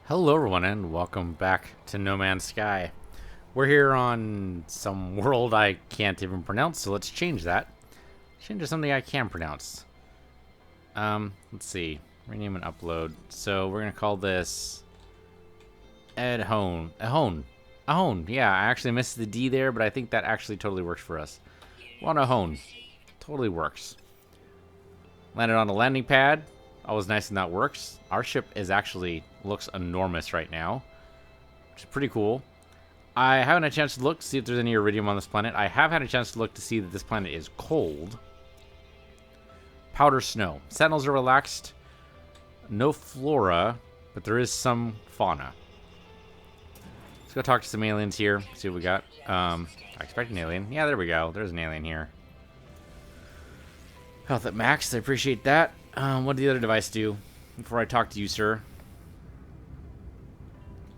Hello, everyone, and welcome back to No Man's Sky. We're here on some world I can't even pronounce, so let's change that. Change to something I can pronounce. Let's see. Rename and upload. So we're gonna call this Edhone. Ahone. Ahone. Yeah, I actually missed the D there, but I think that actually totally works for us. Ahone. Totally works. Landed on a landing pad. Always nice when that works. Our ship looks enormous right now, which is pretty cool. I haven't had a chance to look to see if there's any iridium on this planet. I have had a chance to look to see that this planet is cold. Powder snow. Sentinels are relaxed. No flora, but there is some fauna. Let's go talk to some aliens here. See what we got. I expect an alien. Yeah, there we go. There's an alien here. Health at max. I appreciate that. What did the other device do? Before I talk to you, sir.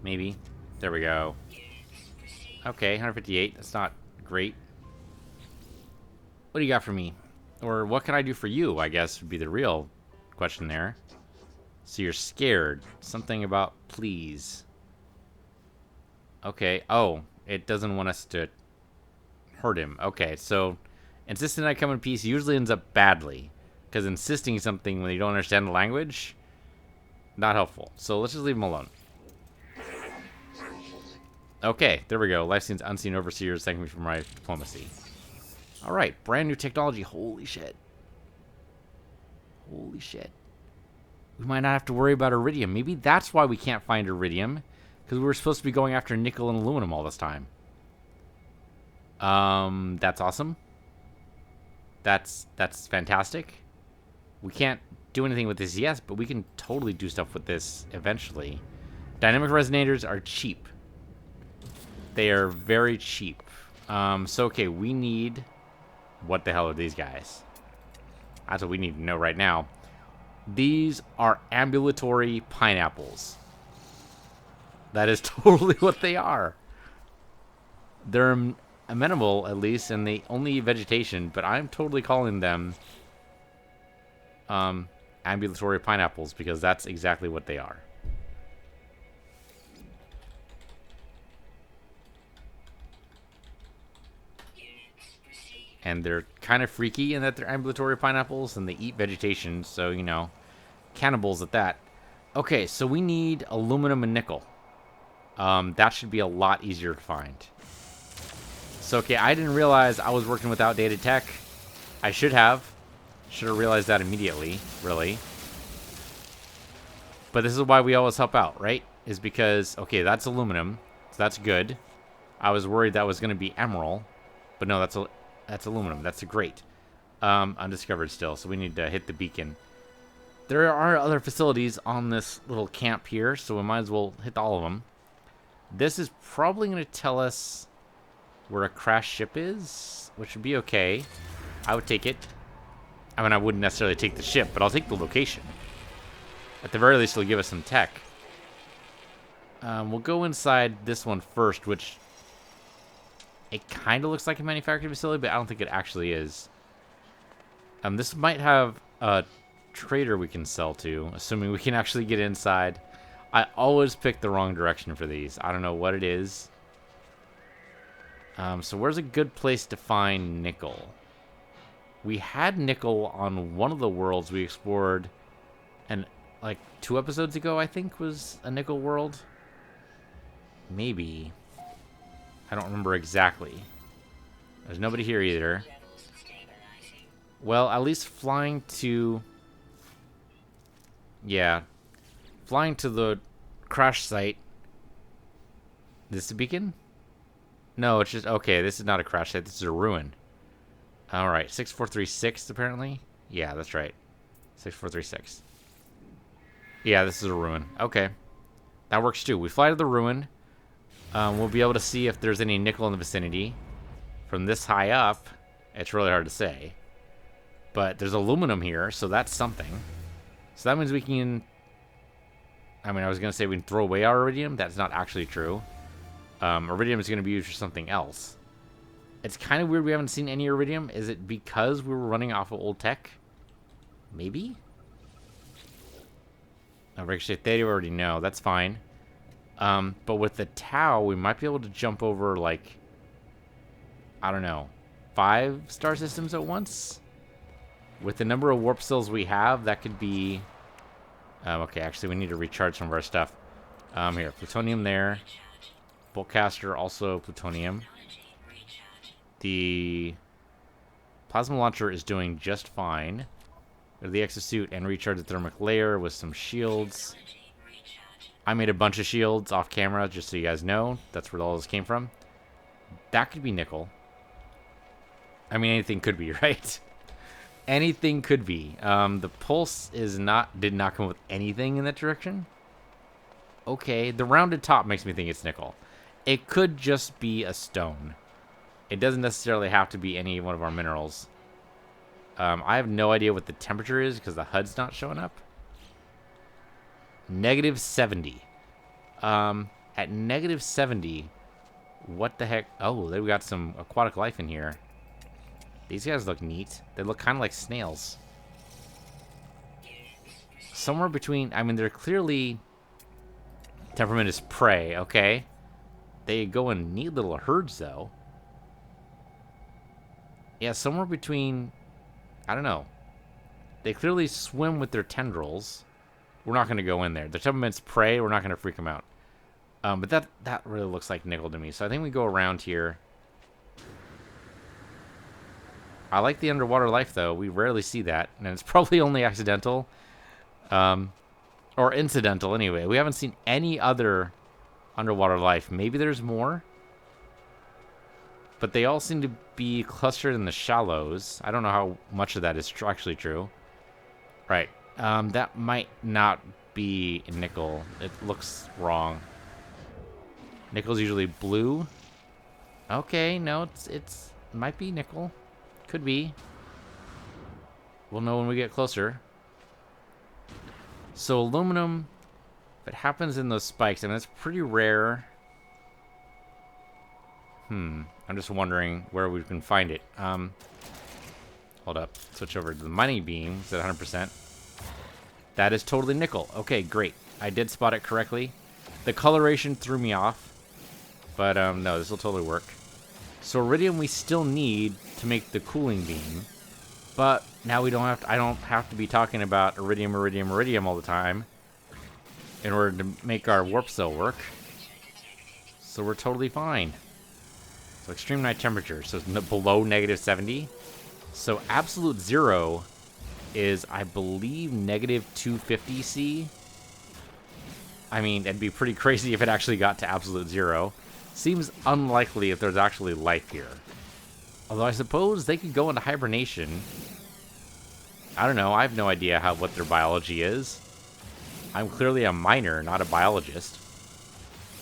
Maybe. There we go. Okay, 158. That's not great. What do you got for me? Or what can I do for you, I guess, would be the real question there. So you're scared. Something about please. Okay. Oh, it doesn't want us to hurt him. Okay, so insisting I come in peace usually ends up badly. Because insisting something when you don't understand the language, not helpful. So let's just leave him alone. Okay, there we go. Life scenes unseen overseers. Thank me for my diplomacy. Alright, brand new technology. Holy shit. Holy shit. We might not have to worry about iridium. Maybe that's why we can't find iridium. Because we were supposed to be going after nickel and aluminum all this time. That's awesome. That's fantastic. We can't do anything with this yet, but we can totally do stuff with this eventually. Dynamic resonators are cheap. They are very cheap. So, okay, we need... What the hell are these guys? That's what we need to know right now. These are ambulatory pineapples. That is totally what they are. They're amenable, at least, and they only eat vegetation, but I'm totally calling them ambulatory pineapples because that's exactly what they are. And they're kind of freaky in that they're ambulatory pineapples and they eat vegetation, so, you know, cannibals at that. Okay, so we need aluminum and nickel. That should be a lot easier to find. So, okay, I didn't realize I was working with outdated tech. I should have. Should have realized that immediately, really. But this is why we always help out, right? Is because, okay, that's aluminum, so that's good. I was worried that was going to be emerald, but no, that's aluminum. That's great. Undiscovered still, so we need to hit the beacon. There are other facilities on this little camp here, so we might as well hit all of them. This is probably going to tell us where a crashed ship is, which would be okay. I would take it. I mean, I wouldn't necessarily take the ship, but I'll take the location. At the very least, it'll give us some tech. We'll go inside this one first, which... It kind of looks like a manufacturing facility, but I don't think it actually is. This might have a trader we can sell to, assuming we can actually get inside. I always pick the wrong direction for these. I don't know what it is. So where's a good place to find nickel? We had nickel on one of the worlds we explored, and like 2 episodes ago, I think, was a nickel world. Maybe. I don't remember exactly. There's nobody here either. Well, at least flying to... Yeah. Flying to the crash site. This is a beacon? No, it's just... Okay, this is not a crash site. This is a ruin. Alright, 6436 apparently. Yeah, that's right. 6436. Yeah, this is a ruin. Okay. That works too. We fly to the ruin. We'll be able to see if there's any nickel in the vicinity. From this high up, it's really hard to say. But there's aluminum here, so that's something. So that means we can... I mean, I was going to say we can throw away our iridium. That's not actually true. Iridium is going to be used for something else. It's kind of weird we haven't seen any iridium. Is it because we were running off of old tech? Maybe? Ricochet Theta, we already know. That's fine. But with the Tau, we might be able to jump over, like, I don't know, 5 star systems at once? With the number of warp cells we have, that could be... okay, actually, we need to recharge some of our stuff. Here, plutonium there. Boltcaster, also plutonium. The plasma launcher is doing just fine. Go to the exosuit and recharge the thermic layer with some shields. I made a bunch of shields off camera, just so you guys know. That's where all this came from. That could be nickel. I mean, anything could be, right? Anything could be. The pulse did not come with anything in that direction. Okay, the rounded top makes me think it's nickel. It could just be a stone. It doesn't necessarily have to be any one of our minerals. I have no idea what the temperature is because the HUD's not showing up. -70. At -70, what the heck? Oh, we got some aquatic life in here. These guys look neat. They look kind of like snails. Somewhere between... I mean, they're clearly... Temperament is prey, okay. They go in neat little herds, though. Yeah, somewhere between... I don't know. They clearly swim with their tendrils. We're not going to go in there. The temperament's prey. We're not going to freak them out. But that really looks like nickel to me. So I think we go around here. I like the underwater life, though. We rarely see that. And it's probably only accidental. Or incidental, anyway. We haven't seen any other underwater life. Maybe there's more. But they all seem to be clustered in the shallows. I don't know how much of that is actually true. Right. That might not be nickel. It looks wrong. Nickel's usually blue. Okay, no, it might be nickel. Could be. We'll know when we get closer. So aluminum, if it happens in those spikes, I mean, that's pretty rare. I'm just wondering where we can find it. Hold up. Switch over to the mining beam. It's at 100%. That is totally nickel. Okay, great. I did spot it correctly. The coloration threw me off. But, no, this will totally work. So iridium we still need to make the cooling beam. But now we don't have to, I don't have to be talking about iridium all the time in order to make our warp cell work. So we're totally fine. So extreme night temperature, so it's below -70. So absolute zero is, I believe, -250 C. I mean, it'd be pretty crazy if it actually got to absolute zero. Seems unlikely if there's actually life here. Although I suppose they could go into hibernation. I don't know, I have no idea what their biology is. I'm clearly a miner, not a biologist.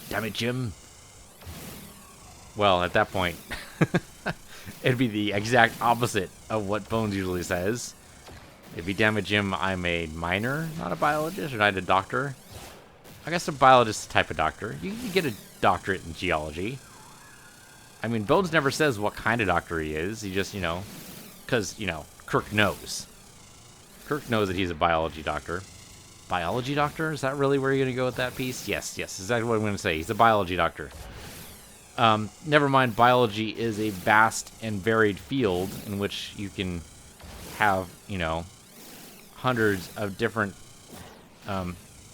Damn it, Jim. Well, at that point, it'd be the exact opposite of what Bones usually says. It'd be, damn it, Jim, I'm a miner, not a biologist, or not a doctor. I guess a biologist is a type of doctor. You can get a doctorate in geology. I mean, Bones never says what kind of doctor he is. He just, because, Kirk knows. Kirk knows that he's a biology doctor. Biology doctor? Is that really where you're going to go with that piece? Yes, exactly what I'm going to say. He's a biology doctor. Never mind, biology is a vast and varied field in which you can have, hundreds of different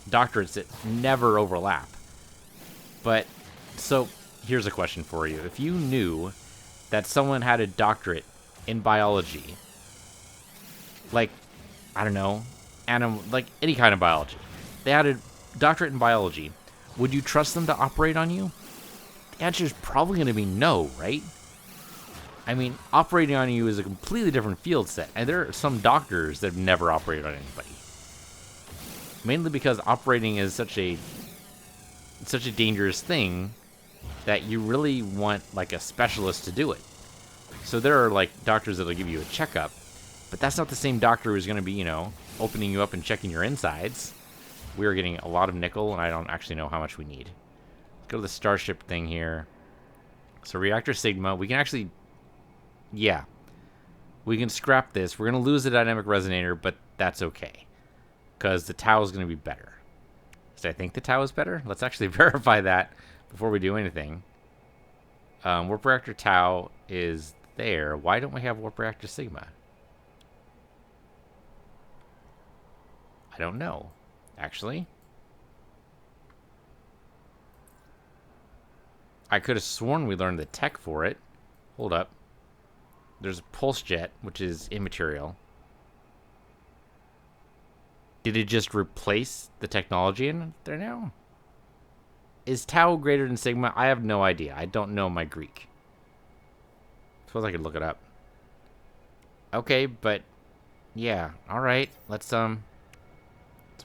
doctorates that never overlap. But, so, here's a question for you. If you knew that someone had a doctorate in biology, like, I don't know, like any kind of biology, they had a doctorate in biology, would you trust them to operate on you? The answer is probably going to be no, right? I mean, operating on you is a completely different field set, and there are some doctors that have never operated on anybody. Mainly because operating is such a dangerous thing that you really want, like, a specialist to do it. So there are, like, doctors that'll give you a checkup, but that's not the same doctor who's going to be, opening you up and checking your insides. We are getting a lot of nickel, and I don't actually know how much we need. Go to the starship thing here. So reactor sigma, we can actually, yeah, we can scrap this. We're going to lose the dynamic resonator, but that's okay, because the Tau is going to be better. Because I think the tau is better. Let's actually verify that before we do anything. Warp reactor tau is there. Why don't we have warp reactor sigma? I don't know, actually. I could have sworn we learned the tech for it. Hold up. There's a pulse jet, which is immaterial. Did it just replace the technology in there now? Is tau greater than sigma? I have no idea. I don't know my Greek. Suppose I could look it up. Okay, but yeah, all right. Let's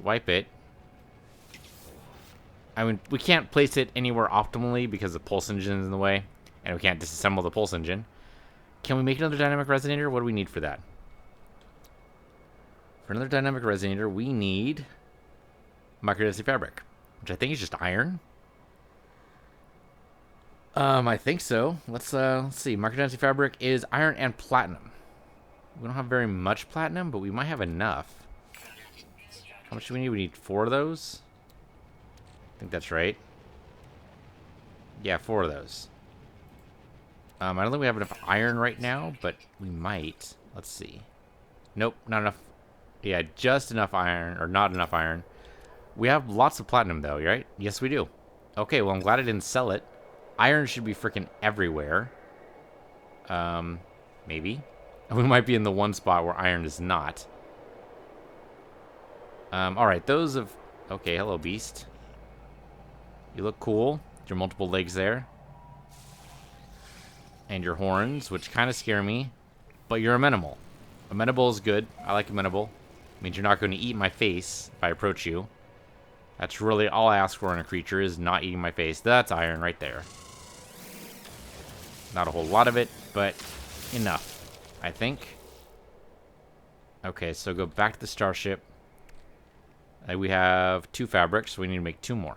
wipe it. I mean, we can't place it anywhere optimally because the pulse engine is in the way, and we can't disassemble the pulse engine. Can we make another dynamic resonator? What do we need for that? For another dynamic resonator, we need microdensity fabric, which I think is just iron. I think so. Let's see. Microdensity fabric is iron and platinum. We don't have very much platinum, but we might have enough. How much do we need? We need 4 of those. I think that's right. Yeah, 4 of those. I don't think we have enough iron right now, but we might. Let's see. Nope, not enough. Yeah, just enough iron, or not enough iron. We have lots of platinum, though, right? Yes, we do. Okay, well, I'm glad I didn't sell it. Iron should be freaking everywhere. Maybe. We might be in the one spot where iron is not. Alright, those of... Okay, hello, beast. You look cool. Your multiple legs there. And your horns, which kind of scare me. But you're amenable. Amenable is good. I like amenable. Means you're not going to eat my face if I approach you. That's really all I ask for in a creature, is not eating my face. That's iron right there. Not a whole lot of it, but enough, I think. Okay, so go back to the starship. We have 2 fabrics, so we need to make 2 more.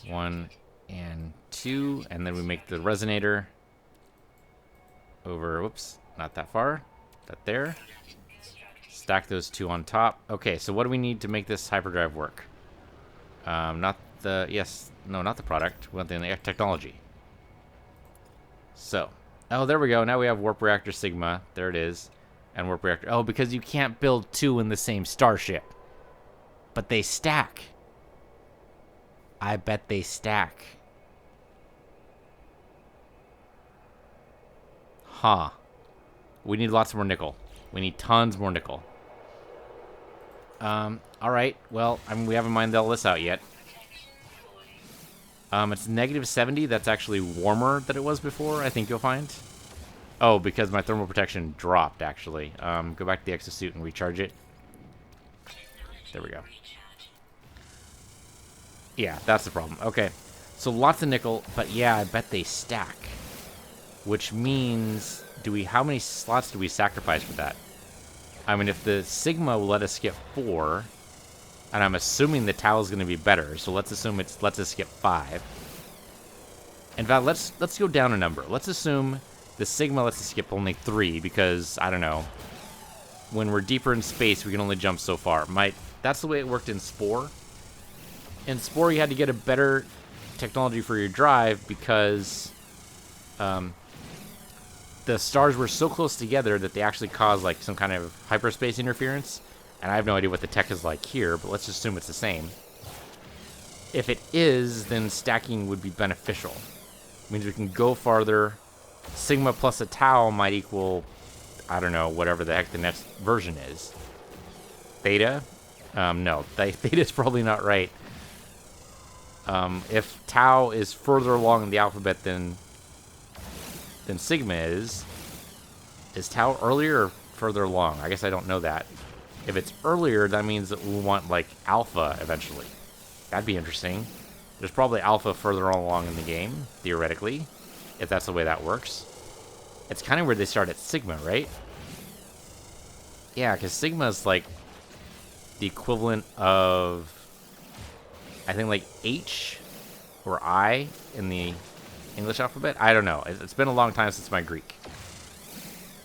1 and 2, and then we make the resonator over, whoops, not that far, that there. Stack those 2 on top. Okay, so what do we need to make this hyperdrive work? Not the, yes, no, not the product. We want the technology. So, oh, there we go. Now we have warp reactor sigma. There it is. And warp reactor. Oh, because you can't build 2 in the same starship. But they stack. I bet they stack. Huh. We need lots more nickel. We need tons more nickel. Alright. Well, I mean, we haven't mined all this out yet. It's -70. That's actually warmer than it was before, I think you'll find. Oh, because my thermal protection dropped, actually. Go back to the exosuit and recharge it. There we go. Yeah, that's the problem. Okay. So lots of nickel, but yeah, I bet they stack. Which means, how many slots do we sacrifice for that? I mean, if the Sigma will let us skip 4, and I'm assuming the tau is going to be better, so let's assume it lets us skip 5. In fact, let's go down a number. Let's assume the Sigma lets us skip only 3, because, I don't know, when we're deeper in space, we can only jump so far. That's the way it worked in Spore. In Spore, you had to get a better technology for your drive because the stars were so close together that they actually caused like some kind of hyperspace interference. And I have no idea what the tech is like here, but let's assume it's the same. If it is, then stacking would be beneficial. It means we can go farther. Sigma plus a tau might equal, I don't know, whatever the heck the next version is. Theta? No, theta is probably not right. If tau is further along in the alphabet than sigma is tau earlier or further along? I guess I don't know that. If it's earlier, that means that we'll want, like, alpha eventually. That'd be interesting. There's probably alpha further along in the game, theoretically, if that's the way that works. It's kind of where they start at sigma, right? Yeah, because sigma is, like, the equivalent of, I think, like, H or I in the English alphabet. I don't know. It's been a long time since my Greek.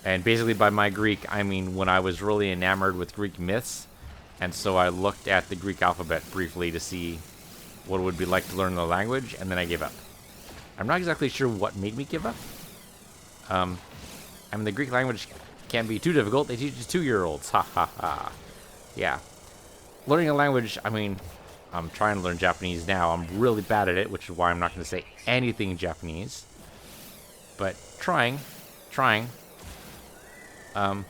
And basically by my Greek, I mean when I was really enamored with Greek myths, And so I looked at the Greek alphabet briefly to see what it would be like to learn the language, and then I gave up. I'm not exactly sure what made me give up. I mean, the Greek language can be too difficult. They teach it to 2-year-olds. Ha ha ha. Yeah. Learning a language, I mean, I'm trying to learn Japanese now. I'm really bad at it, which is why I'm not going to say anything Japanese. But trying.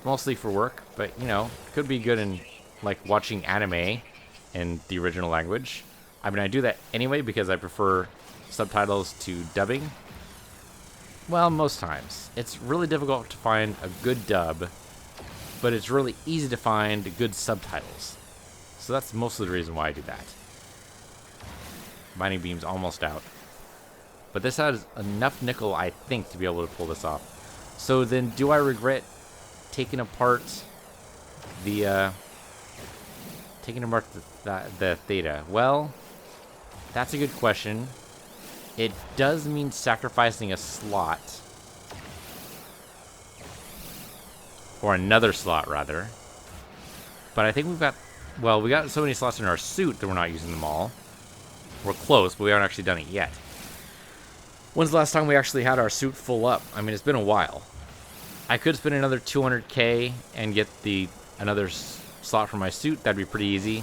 Mostly for work, but, you know, could be good in, like, watching anime in the original language. I mean, I do that anyway because I prefer subtitles to dubbing. Well, most times. It's really difficult to find a good dub, but it's really easy to find good subtitles. So that's mostly the reason why I do that. Mining beam's almost out. But this has enough nickel, I think, to be able to pull this off. So then, do I regret taking apart the theta? Well, that's a good question. It does mean sacrificing a slot. Or another slot, rather. But I think we've got... Well, we got so many slots in our suit that we're not using them all. We're close, but we haven't actually done it yet. When's the last time we actually had our suit full up? I mean, it's been a while. I could spend another 200k and get another slot for my suit. That'd be pretty easy.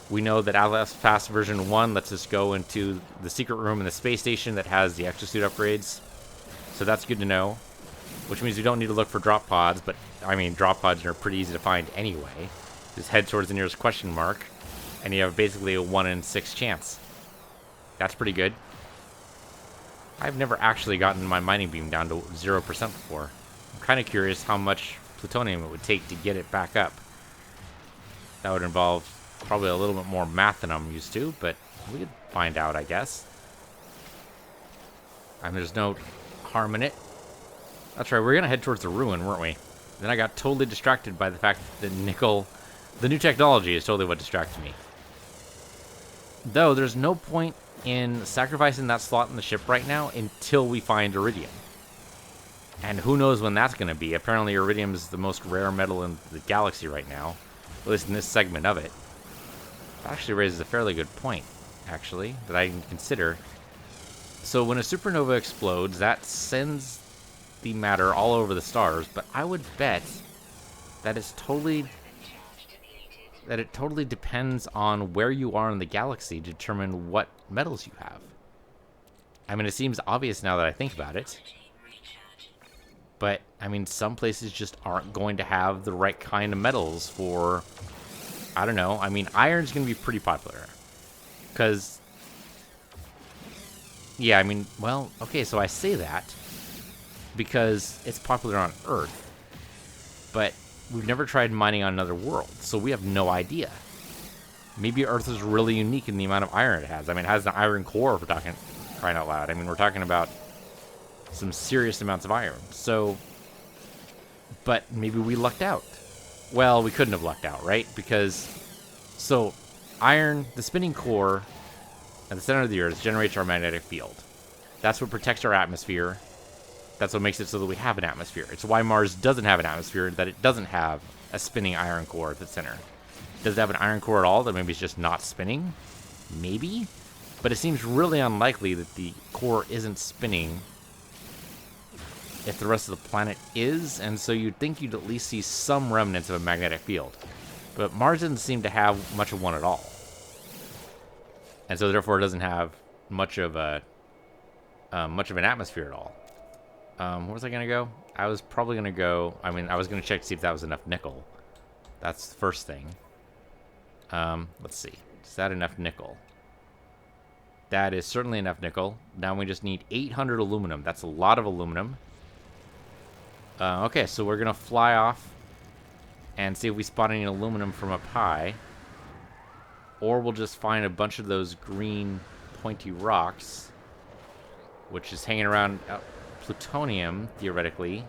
We know that Atlas Pass version 1 lets us go into the secret room in the space station that has the extra suit upgrades. So that's good to know. Which means we don't need to look for drop pods, but I mean, drop pods are pretty easy to find anyway. Just head towards the nearest question mark, and you have basically a 1 in 6 chance. That's pretty good. I've never actually gotten my mining beam down to 0% before. I'm kind of curious how much plutonium it would take to get it back up. That would involve probably a little bit more math than I'm used to, but we could find out, I guess. And there's no harm in it. That's right, we're going to head towards the ruin, weren't we? Then I got totally distracted by the fact that the new technology is totally what distracted me. Though, there's no point in sacrificing that slot in the ship right now until we find iridium. And who knows when that's going to be. Apparently iridium is the most rare metal in the galaxy right now. At least in this segment of it. That actually raises a fairly good point, actually, that I can consider. So when a supernova explodes, that sends the matter all over the stars, but I would bet that it totally depends on where you are in the galaxy to determine what metals you have. I mean, it seems obvious now that I think about it. But, I mean, some places just aren't going to have the right kind of metals for... I don't know. I mean, iron's going to be pretty popular. Because... Yeah, I mean, well, okay, so I say that because it's popular on Earth. But we've never tried mining on another world, so we have no idea. Maybe Earth is really unique in the amount of iron it has. I mean, it has an iron core, if we're talking, crying out loud. I mean, we're talking about some serious amounts of iron. So, but maybe we lucked out. Well, we couldn't have lucked out, right? Because, so, iron, the spinning core at the center of the Earth generates our magnetic field. That's what protects our atmosphere. That's what makes it so that we have an atmosphere. It's why Mars doesn't have an atmosphere, that it doesn't have a spinning iron core at the center. Does it have an iron core at all? That maybe it's just not spinning? Maybe? But it seems really unlikely that the core isn't spinning if the rest of the planet is, and so you'd think you'd at least see some remnants of a magnetic field. But Mars doesn't seem to have much of one at all. And so therefore it doesn't have much of an atmosphere at all. Where was I going to go? I was probably going to go... I mean, I was going to check to see if that was enough nickel. That's the first thing. Let's see. Is that enough nickel? That is certainly enough nickel. Now we just need 800 aluminum. That's a lot of aluminum. Okay, so we're going to fly off and see if we spot any aluminum from up high. Or we'll just find a bunch of those green pointy rocks, which is hanging around plutonium, theoretically.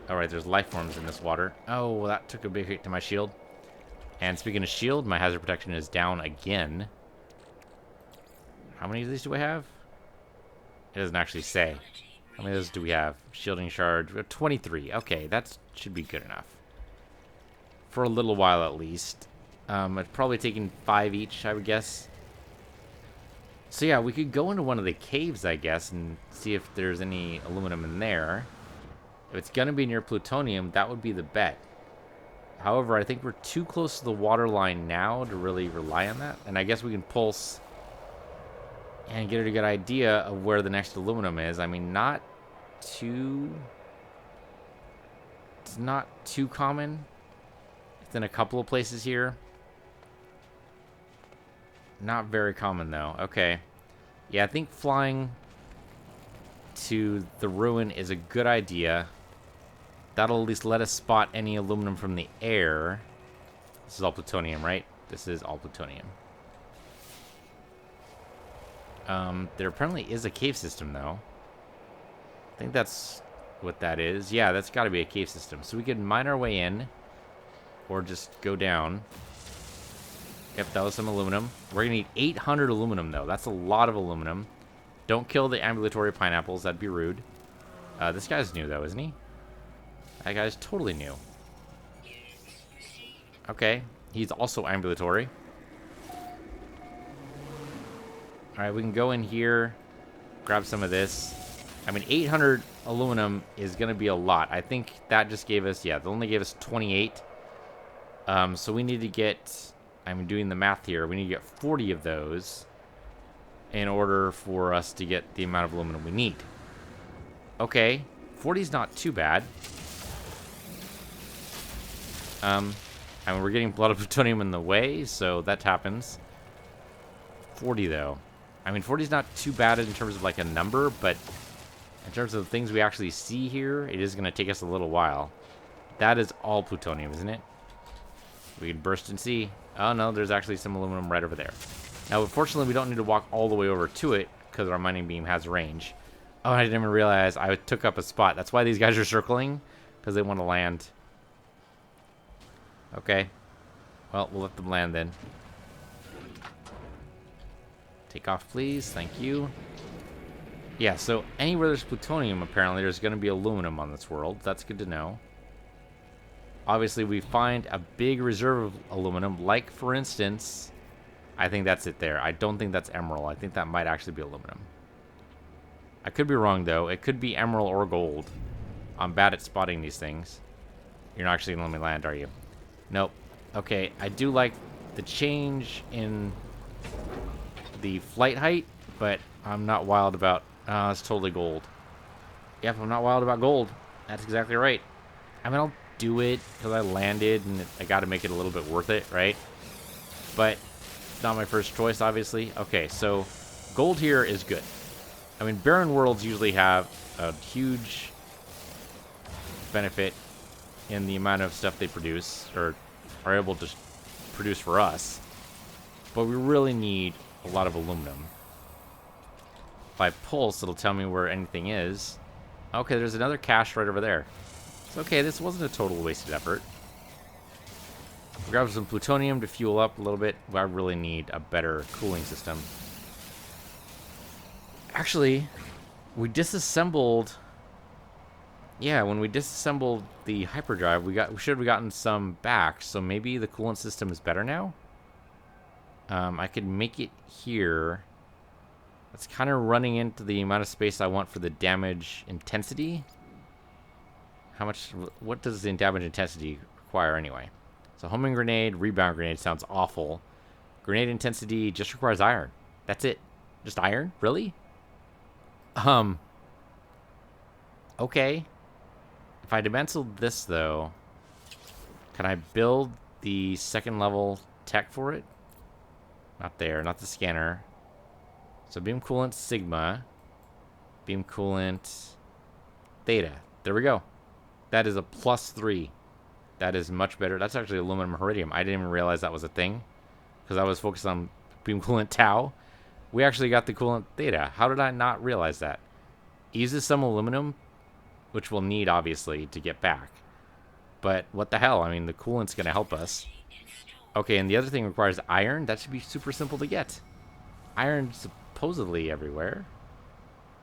Alright, there's life forms in this water. Oh, well, that took a big hit to my shield. And speaking of shield, my hazard protection is down again. How many of these do I have? It doesn't actually say. How many of those do we have? Shielding charge. We have 23. Okay, that should be good enough. For a little while, at least. It's probably taking 5 each, I would guess. So yeah, we could go into one of the caves, I guess, and see if there's any aluminum in there. If it's going to be near plutonium, that would be the bet. However, I think we're too close to the water line now to really rely on that. And I guess we can pulse and get a good idea of where the next aluminum is. I mean, it's not too common. It's in a couple of places here. Not very common, though. Okay. Yeah, I think flying to the ruin is a good idea. That'll at least let us spot any aluminum from the air. This is all plutonium, right? This is all plutonium. There apparently is a cave system, though. I think that's what that is. Yeah, that's got to be a cave system. So we could mine our way in, or just go down. Yep, that was some aluminum. We're going to need 800 aluminum, though. That's a lot of aluminum. Don't kill the ambulatory pineapples. That'd be rude. This guy's new, though, isn't he? That guy's totally new. Okay. He's also ambulatory. Alright, we can go in here, grab some of this. I mean, 800 aluminum is going to be a lot. I think that just gave us, yeah, they only gave us 28. So we need to get, I'm doing the math here, we need to get 40 of those in order for us to get the amount of aluminum we need. Okay, 40 is not too bad. I mean, we're getting a lot of plutonium in the way, so that happens. 40, though. I mean, 40 is not too bad in terms of, like, a number, but in terms of the things we actually see here, it is going to take us a little while. That is all plutonium, isn't it? We can burst and see. Oh, no, there's actually some aluminum right over there. Now, unfortunately, we don't need to walk all the way over to it, because our mining beam has range. Oh, I didn't even realize I took up a spot. That's why these guys are circling, because they want to land. Okay. Well, we'll let them land then. Take off, please. Thank you. Yeah, so anywhere there's plutonium, apparently, there's going to be aluminum on this world. That's good to know. Obviously, we find a big reserve of aluminum, like, for instance, I think that's it there. I don't think that's emerald. I think that might actually be aluminum. I could be wrong, though. It could be emerald or gold. I'm bad at spotting these things. You're not actually going to let me land, are you? Nope. Okay, I do like the change in the flight height, but I'm not wild about... it's totally gold. Yep, I'm not wild about gold. That's exactly right. I mean, I'll do it because I landed and I got to make it a little bit worth it, right? But it's not my first choice, obviously. Okay, so gold here is good. I mean, barren worlds usually have a huge benefit in the amount of stuff they produce, or are able to produce for us. But we really need a lot of aluminum. If I pulse, it'll tell me where anything is. Okay, there's another cache right over there. It's okay, this wasn't a total wasted effort. Grab some plutonium to fuel up a little bit. Well, I really need a better cooling system. Actually, we disassembled... Yeah, when we disassembled the hyperdrive, we should have gotten some back, so maybe the coolant system is better now? I could make it here. It's kind of running into the amount of space I want for the damage intensity. What does the damage intensity require anyway? So homing grenade, rebound grenade sounds awful. Grenade intensity just requires iron. That's it. Just iron? Really? Okay. If I dimensional this, though, can I build the second level tech for it? Not there, not the scanner. So beam coolant sigma, beam coolant theta. There we go. That is a +3. That is much better. That's actually aluminum iridium. I didn't even realize that was a thing because I was focused on beam coolant tau. We actually got the coolant theta. How did I not realize that? Uses some aluminum, which we'll need, obviously, to get back. But what the hell? I mean, the coolant's going to help us. Okay, and the other thing requires iron. That should be super simple to get. Iron supposedly everywhere.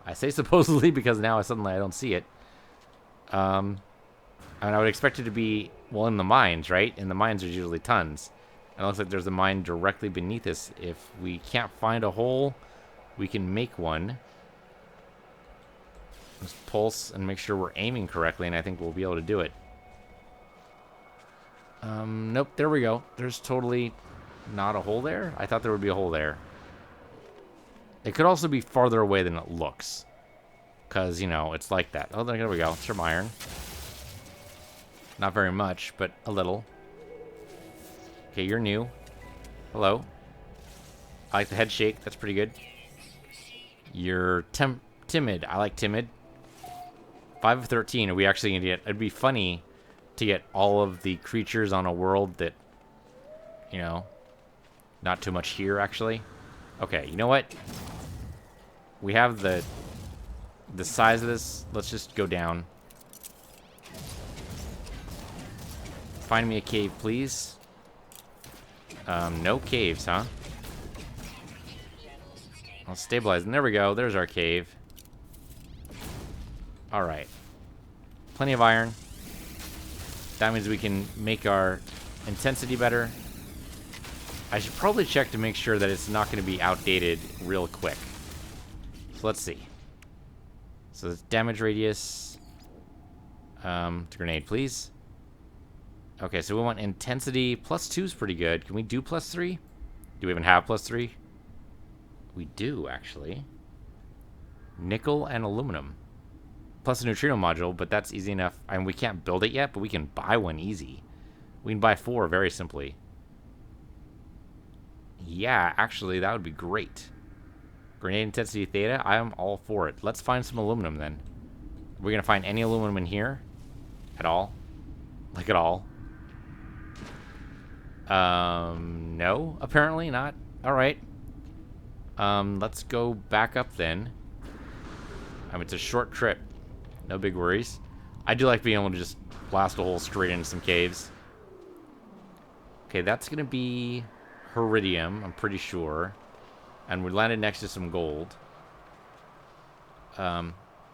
I say supposedly because now I don't see it. And I would expect it to be, well, in the mines, right? In the mines, there's usually tons. it looks like there's a mine directly beneath us. If we can't find a hole, we can make one. Let's pulse and make sure we're aiming correctly, and I think we'll be able to do it. Nope, there we go. There's totally not a hole there. I thought there would be a hole there. It could also be farther away than it looks. Because, you know, it's like that. Oh, there we go. Some iron. Not very much, but a little. Okay, you're new. Hello. I like the head shake. That's pretty good. You're timid. I like timid. 5 of 13. Are we actually going to get... It'd be funny to get all of the creatures on a world that, you know, not too much here, actually. Okay, you know what? We have the size of this. Let's just go down. Find me a cave, please. No caves, huh? I'll stabilize. And there we go. There's our cave. Alright. Plenty of iron. That means we can make our intensity better. I should probably check to make sure that it's not going to be outdated real quick. So let's see. So it's damage radius. Grenade, please. Okay, so we want intensity. +2 is pretty good. Can we do +3? Do we even have +3? We do, actually. Nickel and aluminum. Plus a neutrino module, but that's easy enough. I mean, we can't build it yet, but we can buy one easy. We can buy 4 very simply. Yeah, actually, that would be great. Grenade intensity theta, I am all for it. Let's find some aluminum, then. Are we going to find any aluminum in here? At all? Like, at all? No, apparently not. Alright. Let's go back up, then. I mean, it's a short trip. No big worries. I do like being able to just blast a hole straight into some caves. Okay, that's going to be Iridium, I'm pretty sure. And we landed next to some gold. I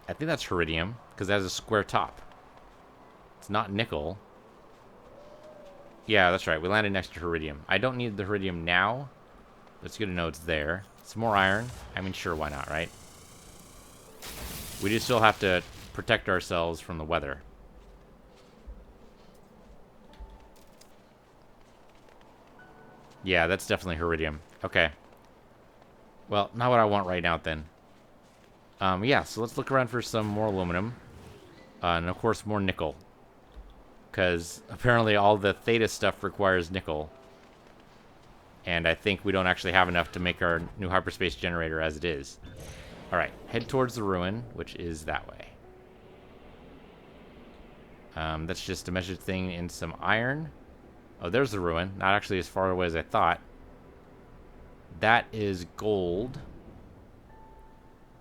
think that's Iridium, because it has a square top. It's not nickel. Yeah, that's right. We landed next to Iridium. I don't need the Iridium now. But it's good to know it's there. Some more iron. I mean, sure, why not, right? We do still have to protect ourselves from the weather. Yeah, that's definitely Iridium. Okay. Well, not what I want right now, then. Yeah, so let's look around for some more aluminum. And, of course, more nickel. Because apparently all the theta stuff requires nickel. And I think we don't actually have enough to make our new hyperspace generator as it is. Alright, head towards the ruin, which is that way. That's just a measured thing in some iron. Oh, there's the ruin. Not actually as far away as I thought. That is gold.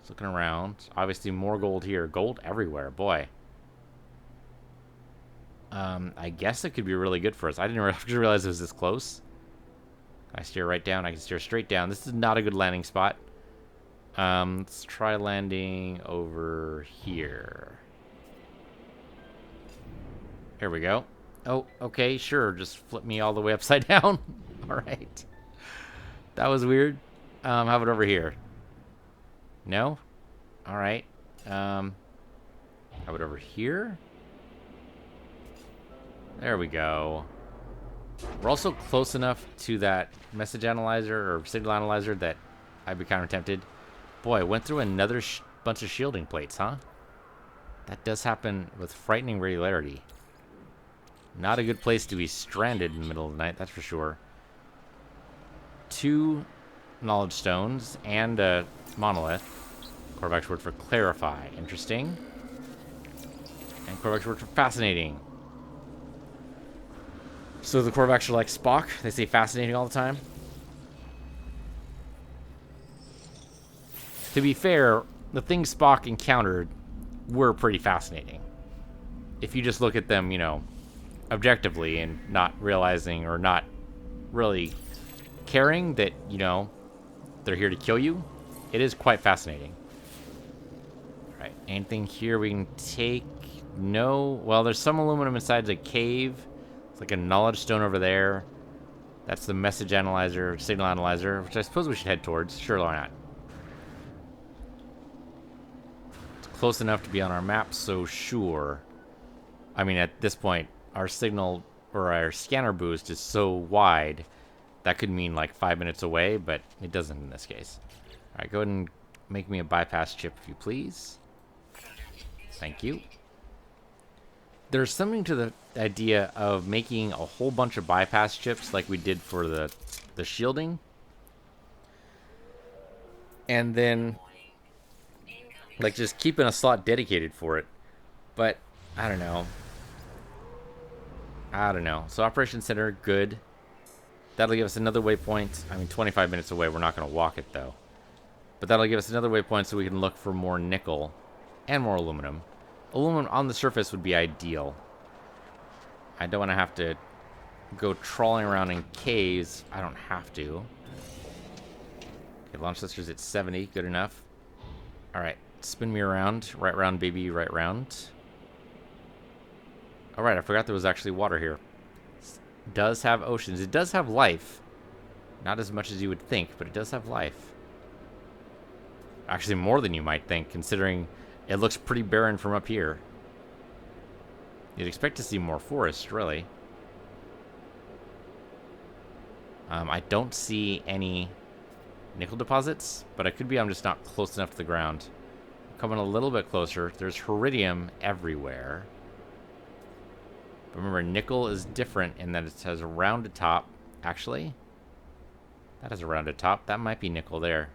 Just looking around. Obviously more gold here. Gold everywhere, boy. I guess it could be really good for us. I didn't realize it was this close. Can I steer right down? I can steer straight down. This is not a good landing spot. Let's try landing over here. Here we go. Oh, okay, sure. Just flip me all the way upside down. All right. That was weird. How about over here? No? All right. How about over here? There we go. We're also close enough to that message analyzer or signal analyzer that I'd be kind of tempted. Boy, I went through another bunch of shielding plates, huh? That does happen with frightening regularity. Not a good place to be stranded in the middle of the night, that's for sure. 2 knowledge stones and a monolith. Korvac's word for clarify. Interesting. And Korvac's word for fascinating. So the Korvacs are like Spock? They say fascinating all the time? To be fair, the things Spock encountered were pretty fascinating. If you just look at them, you know, objectively and not realizing or not really caring that, you know, they're here to kill you, it is quite fascinating. Alright, anything here we can take? No. Well, there's some aluminum inside the cave. It's like a knowledge stone over there. That's the message analyzer, signal analyzer, which I suppose we should head towards. Sure, why not? It's close enough to be on our map, so sure. I mean, at this point, our signal or our scanner boost is so wide, that could mean like 5 minutes away, but it doesn't in this case. All right, go ahead and make me a bypass chip, if you please. Thank you. There's something to the idea of making a whole bunch of bypass chips like we did for the shielding. And then like just keeping a slot dedicated for it. But I don't know. So Operations Center, good. That'll give us another waypoint. I mean, 25 minutes away. We're not going to walk it, though. But that'll give us another waypoint so we can look for more nickel and more aluminum. Aluminum on the surface would be ideal. I don't want to have to go trawling around in caves. I don't have to. Okay, launch thrusters at 70. Good enough. All right. Spin me around. Right round, baby. Right round. All right. I forgot there was actually water here. It does have oceans. It does have life. Not as much as you would think, but it does have life. Actually, more than you might think, considering it looks pretty barren from up here. You'd expect to see more forest, really. I don't see any nickel deposits, but it could be I'm just not close enough to the ground. Coming a little bit closer. There's iridium everywhere. But remember, nickel is different in that it has a rounded top. Actually, that has a rounded top. That might be nickel there.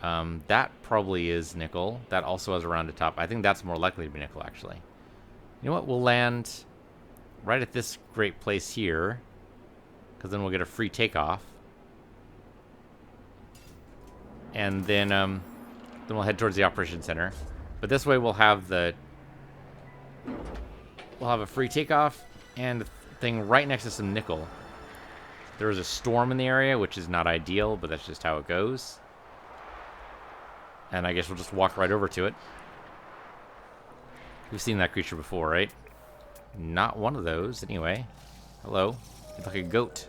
That probably is nickel. That also has a rounded top. I think that's more likely to be nickel, actually. You know what? We'll land right at this great place here, because then we'll get a free takeoff. And then we'll head towards the Operations Center. But this way we'll have a free takeoff and a thing right next to some nickel. There is a storm in the area, which is not ideal, but that's just how it goes. And I guess we'll just walk right over to it. We've seen that creature before, right? Not one of those, anyway. Hello. You look like a goat.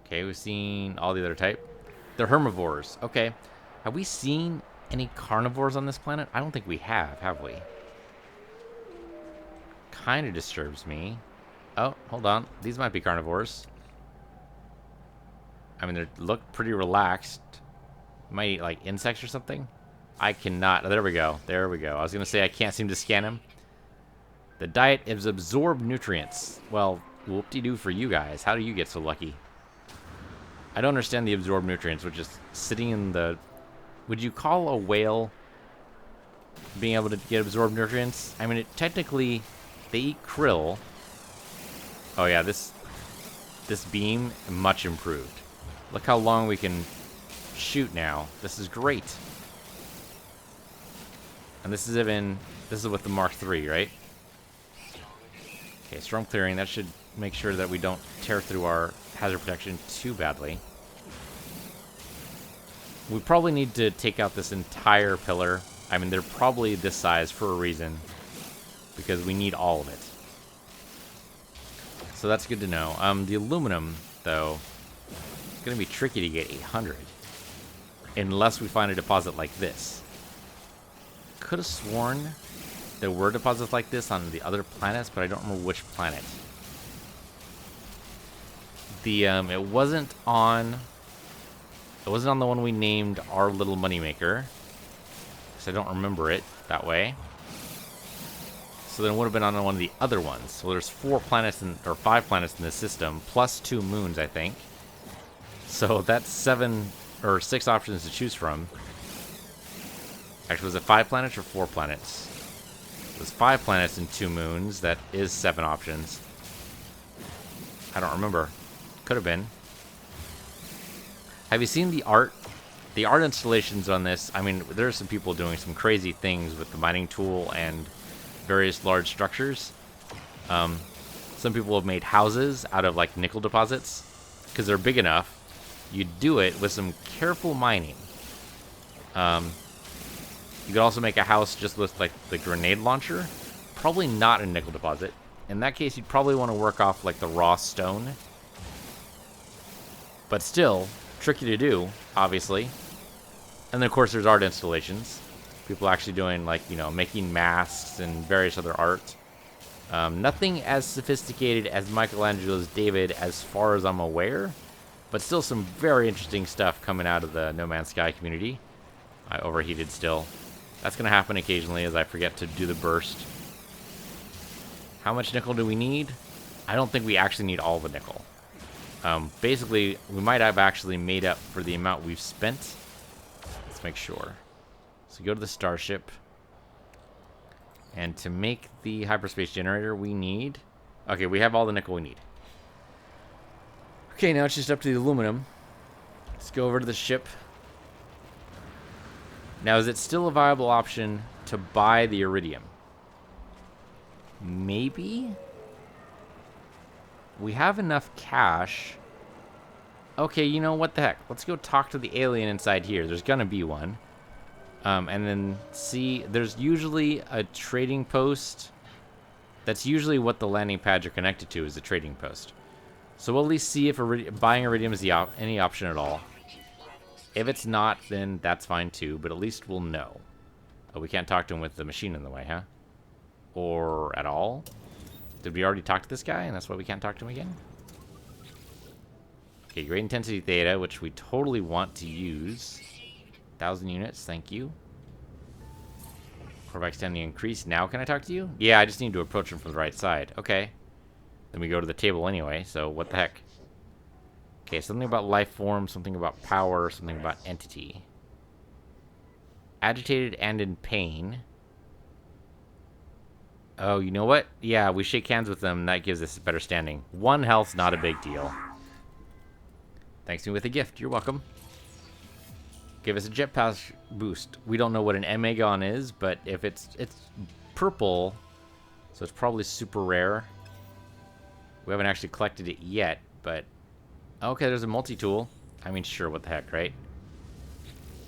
Okay, we've seen all the other type. They're herbivores. Okay. Have we seen any carnivores on this planet? I don't think we have we? Kind of disturbs me. Oh, hold on. These might be carnivores. I mean, they look pretty relaxed. Might eat like insects or something. I cannot. Oh, there we go. There we go. I was going to say I can't seem to scan him. The diet is absorb nutrients. Well, whoop-de-doo for you guys. How do you get so lucky? I don't understand the absorb nutrients, which is sitting in the... Would you call a whale being able to get absorbed nutrients? I mean, technically, they eat krill. Oh yeah, this beam, much improved. Look how long we can shoot now. This is great. And this is with the Mark III, right? Okay, storm clearing. That should make sure that we don't tear through our hazard protection too badly. We probably need to take out this entire pillar. I mean, they're probably this size for a reason, because we need all of it. So that's good to know. The aluminum, though, it's going to be tricky to get 800. Unless we find a deposit like this. Could have sworn there were deposits like this on the other planets, but I don't remember which planet. It wasn't on the one we named our little moneymaker, because I don't remember it that way. So then it would have been on one of the other ones. So there's 5 planets in this system, plus 2 moons, I think. So that's 7 or 6 options to choose from. Actually, was it 5 planets or 4 planets? It was 5 planets and 2 moons. That is 7 options. I don't remember. Could have been. Have you seen the art? The art installations on this, I mean, there are some people doing some crazy things with the mining tool and various large structures. Some people have made houses out of like nickel deposits because they're big enough. You do it with some careful mining. You could also make a house just with like the grenade launcher. Probably not a nickel deposit. In that case, you'd probably want to work off, like, the raw stone. But still, tricky to do, obviously. And then, of course, there's art installations. People actually doing, like, you know, making masks and various other art. Nothing as sophisticated as Michelangelo's David as far as I'm aware. But still some very interesting stuff coming out of the No Man's Sky community. I overheated still. That's going to happen occasionally as I forget to do the burst. How much nickel do we need? I don't think we actually need all the nickel. Basically, we might have actually made up for the amount we've spent. Let's make sure. So go to the starship. And to make the hyperspace generator, we need... Okay, we have all the nickel we need. Okay, now it's just up to the aluminum. Let's go over to the ship. Now, is it still a viable option to buy the iridium? Maybe? We have enough cash. Okay, you know what the heck? Let's go talk to the alien inside here. There's gonna be one. And then see, there's usually a trading post. That's usually what the landing pads are connected to, is the trading post. So we'll at least see if buying iridium is any option at all. If it's not, then that's fine too, but at least we'll know. Oh, we can't talk to him with the machine in the way, huh? Or at all? Did we already talk to this guy, and that's why we can't talk to him again? Okay, great intensity theta, which we totally want to use. 1,000 units, thank you. Core extending increase. Now can I talk to you? Yeah, I just need to approach him from the right side. Okay. Then we go to the table anyway, so what the heck? Okay, something about life form, something about power, something about entity. Agitated and in pain. Oh, you know what? Yeah, we shake hands with them, and that gives us better standing. 1 health's not a big deal. Thanks to me with a gift. You're welcome. Give us a jetpack boost. We don't know what an Megon is, but if it's purple, so it's probably super rare. We haven't actually collected it yet, but... Okay, there's a multi-tool. I mean, sure, what the heck, right?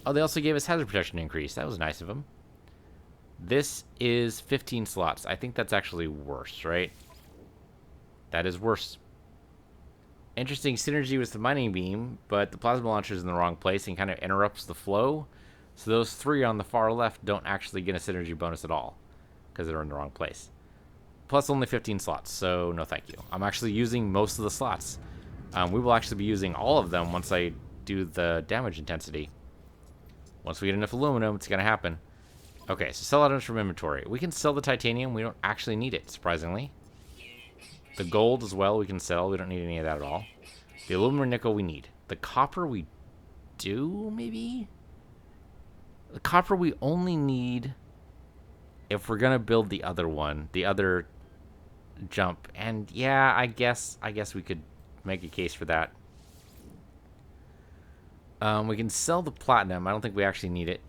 Oh, they also gave us hazard protection increase. That was nice of them. This is 15 slots. I think that's actually worse, right? That is worse. Interesting synergy with the mining beam, but the plasma launcher is in the wrong place and kind of interrupts the flow. So those 3 on the far left don't actually get a synergy bonus at all because they're in the wrong place. Plus only 15 slots, so no thank you. I'm actually using most of the slots. We will actually be using all of them once I do the damage intensity. Once we get enough aluminum, it's going to happen. Okay, so sell items from inventory. We can sell the titanium. We don't actually need it, surprisingly. The gold as well we can sell. We don't need any of that at all. The aluminum and nickel we need. The copper we do, maybe? The copper we only need if we're going to build the other one. The other jump. And yeah, I guess we could make a case for that. We can sell the platinum. I don't think we actually need it.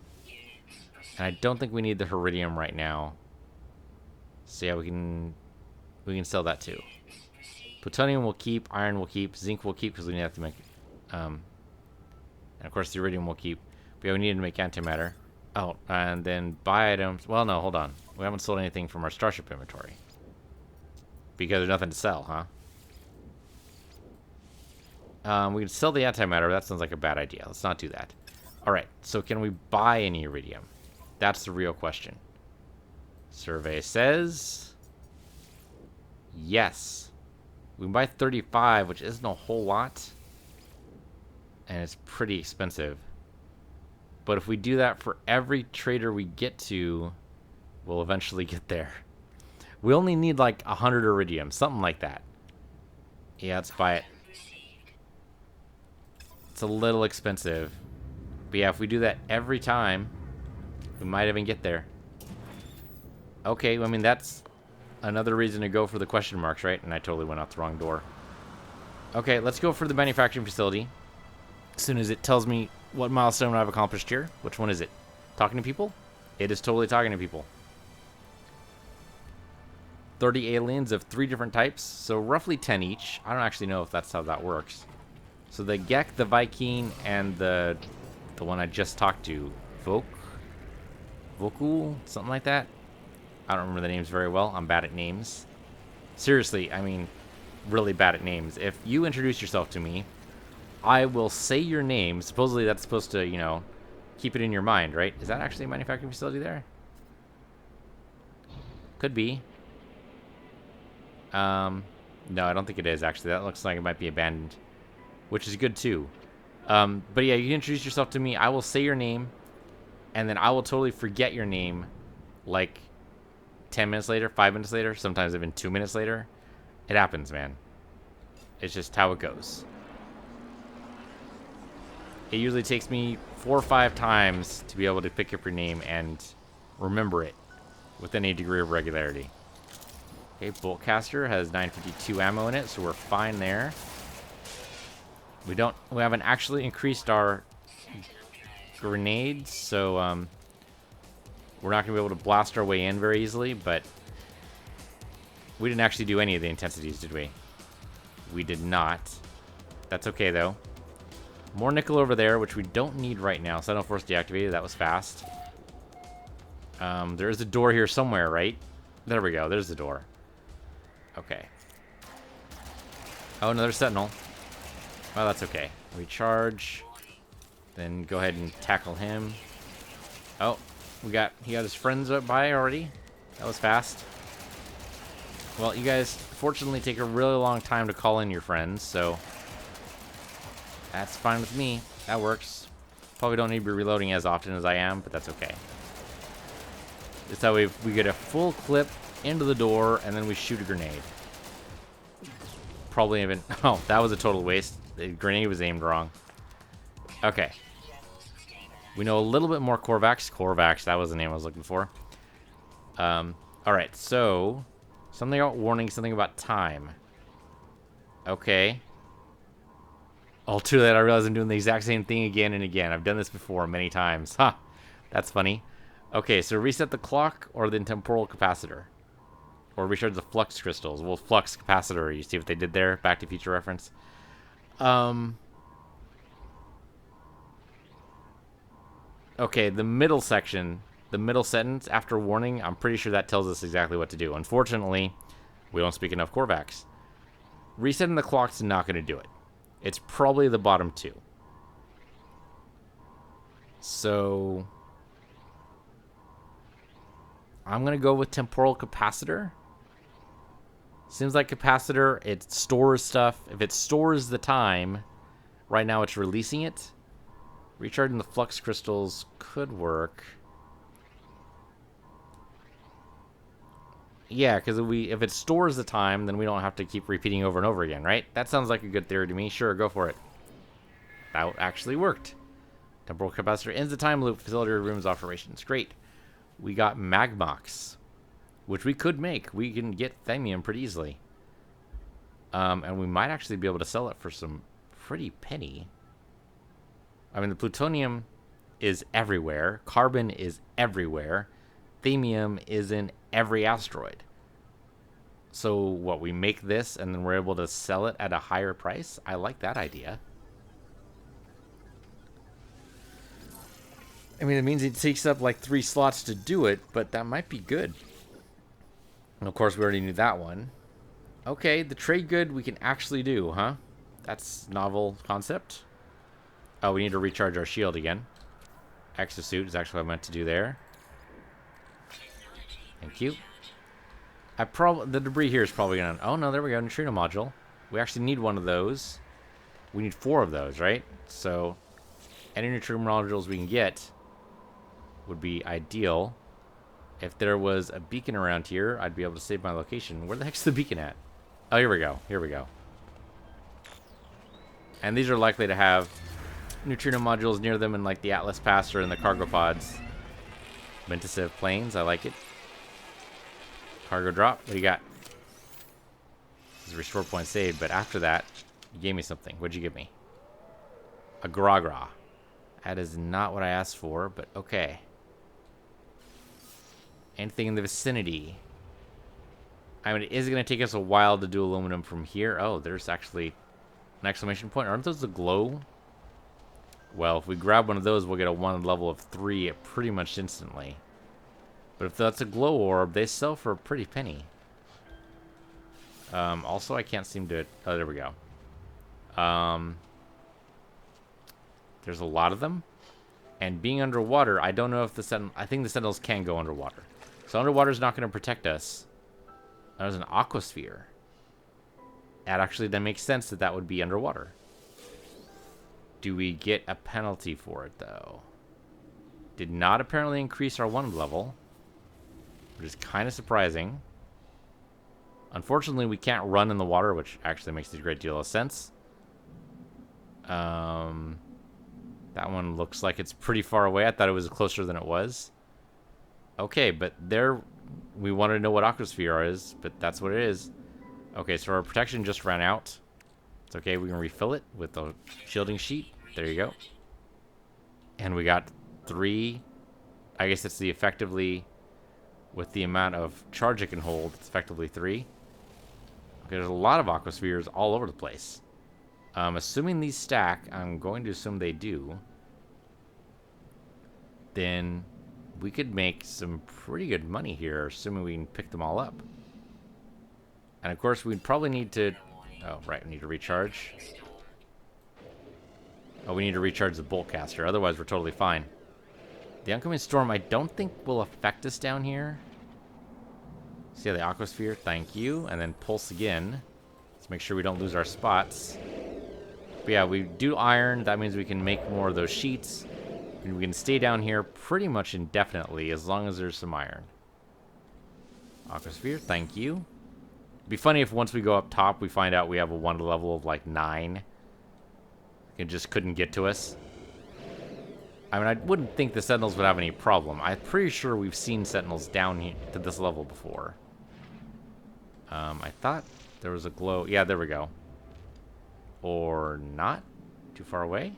And I don't think we need the iridium right now. So yeah, we can sell that too. Plutonium will keep, iron will keep, zinc will keep because we have to make, and of course the iridium will keep. But yeah, we need to make antimatter. Oh, and then buy items. Well, no, hold on. We haven't sold anything from our starship inventory because there's nothing to sell, huh? We can sell the antimatter. That sounds like a bad idea. Let's not do that. All right. So can we buy any iridium? That's the real question. Survey says yes. We can buy 35, which isn't a whole lot. And it's pretty expensive. But if we do that for every trader we get to, we'll eventually get there. We only need like 100 iridium, something like that. Yeah, let's buy it. It's a little expensive. But yeah, if we do that every time, we might even get there. Okay, I mean, that's another reason to go for the question marks, right? And I totally went out the wrong door. Okay, let's go for the manufacturing facility. As soon as it tells me what milestone I've accomplished here. Which one is it? Talking to people? It is totally talking to people. 30 aliens of 3 different types, so roughly 10 each. I don't actually know if that's how that works. So the Gek, the Viking, and the one I just talked to, Vokul, something like that. I don't remember the names very well. I'm bad at names. Seriously, I mean, really bad at names. If you introduce yourself to me, I will say your name. Supposedly that's supposed to, you know, keep it in your mind, right? Is that actually a manufacturing facility there? Could be. No, I don't think it is, actually. That looks like it might be abandoned, which is good, too. But yeah, you can introduce yourself to me. I will say your name, and then I will totally forget your name, like, 10 minutes later, 5 minutes later, sometimes even 2 minutes later. It happens, man. It's just how it goes. It usually takes me 4 or 5 times to be able to pick up your name and remember it with any degree of regularity. Okay, Boltcaster has 952 ammo in it, so we're fine there. We haven't actually increased our grenades, so we're not gonna be able to blast our way in very easily, but we didn't actually do any of the intensities, did we? We did not. That's okay though. More nickel over there, which we don't need right now. Sentinel Force deactivated, that was fast. There is a door here somewhere, right? There we go, there's the door. Okay. Oh, another Sentinel. Well, that's okay. Recharge. Then go ahead and tackle him. Oh, he got his friends up by already. That was fast. Well, you guys fortunately take a really long time to call in your friends, so that's fine with me. That works. Probably don't need to be reloading as often as I am, but that's okay. It's how we get a full clip into the door, and then we shoot a grenade. Probably even... Oh, that was a total waste. The grenade was aimed wrong. Okay. We know a little bit more Korvax. Korvax, that was the name I was looking for. Alright, so... Something about warning, something about time. Okay. All to that, I realize I'm doing the exact same thing again and again. I've done this before many times. Ha! That's funny. Okay, so reset the clock or the temporal capacitor. Or recharge the flux crystals. Well, flux capacitor, you see what they did there? Back to Future reference. Okay, the middle section, the middle sentence after warning, I'm pretty sure that tells us exactly what to do. Unfortunately, we don't speak enough Korvax. Resetting the clock's not going to do it. It's probably the bottom two. So I'm going to go with temporal capacitor. Seems like capacitor, it stores stuff. If it stores the time, right now it's releasing it. Recharging the flux crystals could work. Yeah, because if it stores the time, then we don't have to keep repeating over and over again, right? That sounds like a good theory to me. Sure, go for it. That actually worked. Temporal capacitor ends the time loop. Facility resumes operations. Great. We got Magmox, which we could make. We can get Themium pretty easily. And we might actually be able to sell it for some pretty penny. I mean, the plutonium is everywhere. Carbon is everywhere. Themium is in every asteroid. So, what, we make this and then we're able to sell it at a higher price? I like that idea. I mean, it means it takes up like 3 slots to do it, but that might be good. And of course, we already knew that one. Okay, the trade good we can actually do, huh? That's novel concept. Oh, we need to recharge our shield again. Exosuit is actually what I meant to do there. Thank you. The debris here is probably gonna... Oh, no, there we go. Neutrino module. We actually need one of those. We need 4 of those, right? So, any neutrino modules we can get would be ideal. If there was a beacon around here, I'd be able to save my location. Where the heck's the beacon at? Oh, here we go. Here we go. And these are likely to have neutrino modules near them in like the Atlas Pass or in the cargo pods. Ventusive planes, I like it. Cargo drop, what do you got? This is restore point saved, but after that, you gave me something. What'd you give me? A Gragra. That is not what I asked for, but okay. Anything in the vicinity? I mean, it is going to take us a while to do aluminum from here. Oh, there's actually an exclamation point. Aren't those the glow? Well, if we grab one of those, we'll get a 1 level of 3 pretty much instantly. But if that's a glow orb, they sell for a pretty penny. Also, I can't seem to... Oh, there we go. There's a lot of them. And being underwater, I don't know if the Sentinel... I think the Sentinels can go underwater. So underwater is not going to protect us. There's an aquasphere. That actually then makes sense that that would be underwater. Do we get a penalty for it, though? Did not apparently increase our wonder level, which is kind of surprising. Unfortunately, we can't run in the water, which actually makes a great deal of sense. That one looks like it's pretty far away. I thought it was closer than it was. Okay, but there... We wanted to know what aquasphere is, but that's what it is. Okay, so our protection just ran out. It's okay, we can refill it with the shielding sheet. There you go. And we got 3. I guess it's the effectively... With the amount of charge it can hold, it's effectively 3. Okay, there's a lot of aquaspheres all over the place. Assuming these stack, I'm going to assume they do. Then we could make some pretty good money here, assuming we can pick them all up. And of course, we'd probably need to... Oh, right, we need to recharge. Oh, we need to recharge the bolt caster, otherwise we're totally fine. The oncoming storm, I don't think will affect us down here. See the aquasphere, thank you. And then pulse again. Let's make sure we don't lose our spots. But yeah, we do iron, that means we can make more of those sheets. And we can stay down here pretty much indefinitely as long as there's some iron. Aquasphere, thank you. It'd be funny if once we go up top, we find out we have a wonder level of like 9. It just couldn't get to us. I mean, I wouldn't think the Sentinels would have any problem. I'm pretty sure we've seen Sentinels down here to this level before. I thought there was a glow. Yeah, there we go. Or not? Too far away?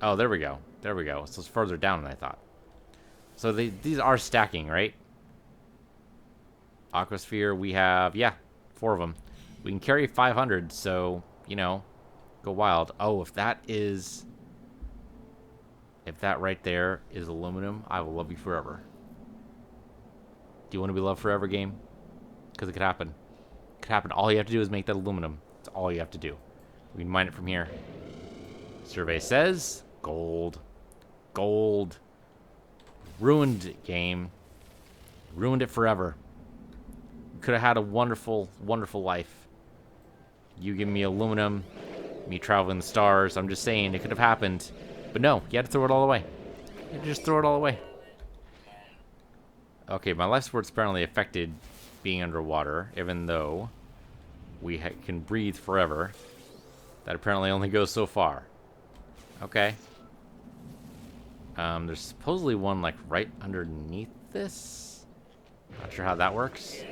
Oh, there we go. There we go. So it's further down than I thought. So these are stacking, right? Aquasphere, we have, yeah, 4 of them. We can carry 500, so, you know, go wild. Oh, if that right there is aluminum, I will love you forever. Do you want to be loved forever, game? Because it could happen. It could happen. All you have to do is make that aluminum. That's all you have to do. We can mine it from here. Survey says gold. Gold. Ruined it, game. Ruined it forever. Could have had a wonderful, wonderful life. You give me aluminum, me traveling the stars. I'm just saying, it could have happened. But no, you had to throw it all away. You had to just throw it all away. Okay, my life support's apparently affected being underwater, even though we can breathe forever. That apparently only goes so far. Okay. There's supposedly one, like, right underneath this. Not sure how that works.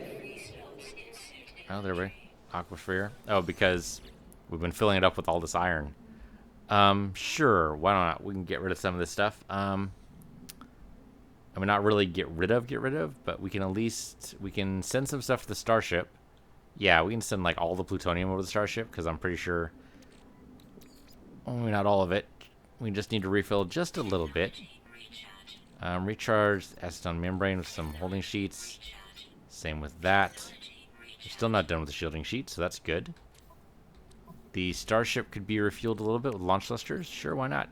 Oh, there we go. Aquasphere. Oh, because we've been filling it up with all this iron. Sure, why not? We can get rid of some of this stuff. I mean, not really get rid of, but we can at least, we can send some stuff to the starship. Yeah, we can send, like, all the plutonium over the starship, because I'm pretty sure, not all of it. We just need to refill just a little bit. Recharge acetone membrane with some holding sheets. Same with that. We're still not done with the shielding sheet, so that's good. The starship could be refueled a little bit with launch thrusters. Sure, why not?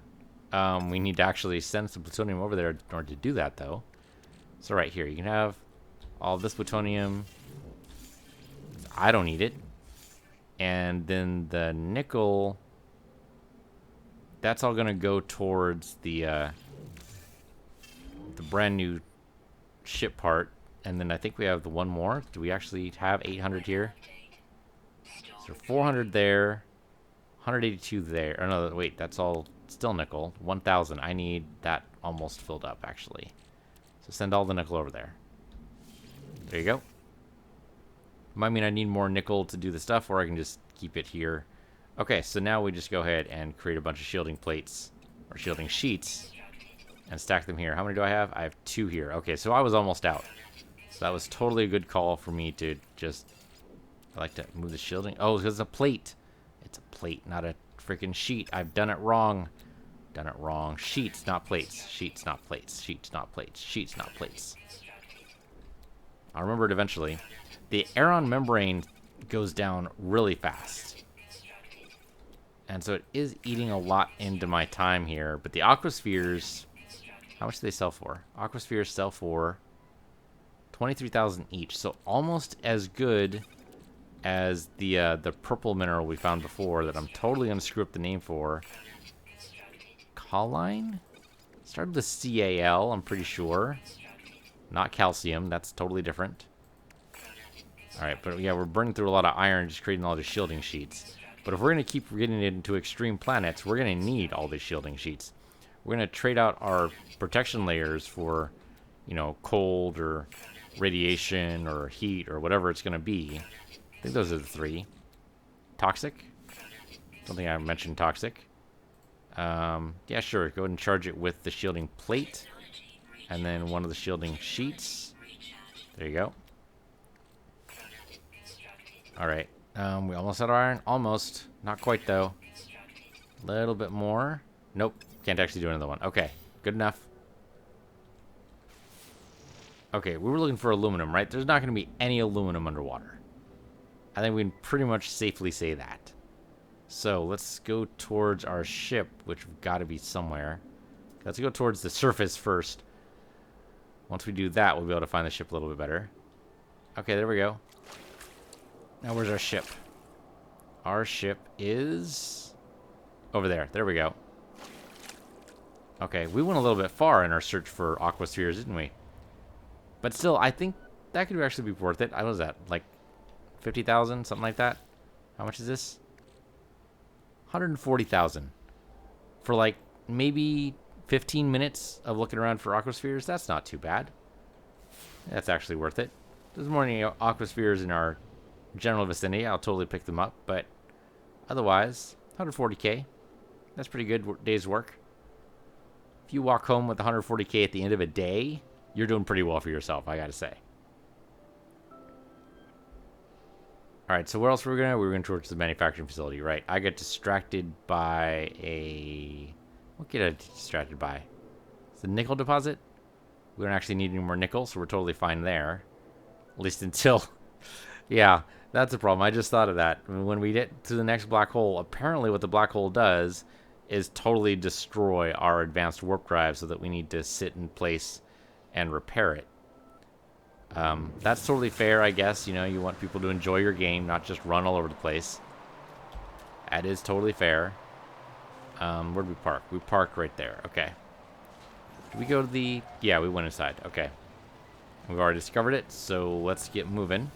We need to actually send some plutonium over there in order to do that, though. So right here, you can have all this plutonium. I don't need it. And then the nickel, that's all going to go towards the brand new ship part. And then I think we have the one more. Do we actually have 800 here? So 400 there, 182 there. Oh no, wait, that's all still nickel. 1,000. I need that almost filled up, actually. So send all the nickel over there. There you go. Might mean I need more nickel to do the stuff, or I can just keep it here. Okay, so now we just go ahead and create a bunch of shielding plates, or shielding sheets, and stack them here. How many do I have? I have 2 here. Okay, so I was almost out. So that was totally a good call for me to just... I like to move the shielding. Oh, because it's a plate. It's a plate, not a freaking sheet. I've done it wrong. Done it wrong. Sheets, not plates. Sheets, not plates. Sheets, not plates. Sheets, not plates. I'll remember it eventually. The Aeron membrane goes down really fast. And so it is eating a lot into my time here. But the aquaspheres, how much do they sell for? Aquaspheres sell for 23,000 each. So almost as good as the purple mineral we found before that I'm totally going to screw up the name for. Colline? Started with CAL, I'm pretty sure. Not calcium, that's totally different. Alright, but yeah, we're burning through a lot of iron, just creating all the shielding sheets. But if we're going to keep getting it into extreme planets, we're going to need all these shielding sheets. We're going to trade out our protection layers for, you know, cold or radiation or heat or whatever it's going to be. I think those are the three. Toxic? Don't think I mentioned toxic. Yeah, sure. Go ahead and charge it with the shielding plate. And then one of the shielding sheets. There you go. Alright. We almost had our iron. Almost. Not quite, though. A little bit more. Nope. Can't actually do another one. Okay. Good enough. Okay, we were looking for aluminum, right? There's not going to be any aluminum underwater. I think we can pretty much safely say that. So, let's go towards our ship, which we've got to be somewhere. Let's go towards the surface first. Once we do that, we'll be able to find the ship a little bit better. Okay, there we go. Now, where's our ship? Our ship is over there. There we go. Okay, we went a little bit far in our search for aquaspheres, didn't we? But still, I think that could actually be worth it. What was that? Like 50,000, something like that? How much is this? 140,000 for like maybe 15 minutes of looking around for aquaspheres. That's not too bad. That's actually worth it. There's more aquaspheres in our general vicinity. I'll totally pick them up, but otherwise, 140k. That's pretty good day's work. If you walk home with 140k at the end of a day, you're doing pretty well for yourself, I gotta say. Alright, so where else were we going? We were going towards the manufacturing facility, right? I got distracted by a... What get I distracted by? It's a nickel deposit? We don't actually need any more nickel, so we're totally fine there. At least until... Yeah, that's a problem. I just thought of that. When we get to the next black hole, apparently what the black hole does is totally destroy our advanced warp drive so that we need to sit in place and repair it. That's totally fair, I guess. You know, you want people to enjoy your game, not just run all over the place. That is totally fair. Where'd we park? We parked right there. Okay. Did we go to the... Yeah, we went inside. Okay. We've already discovered it, so let's get moving.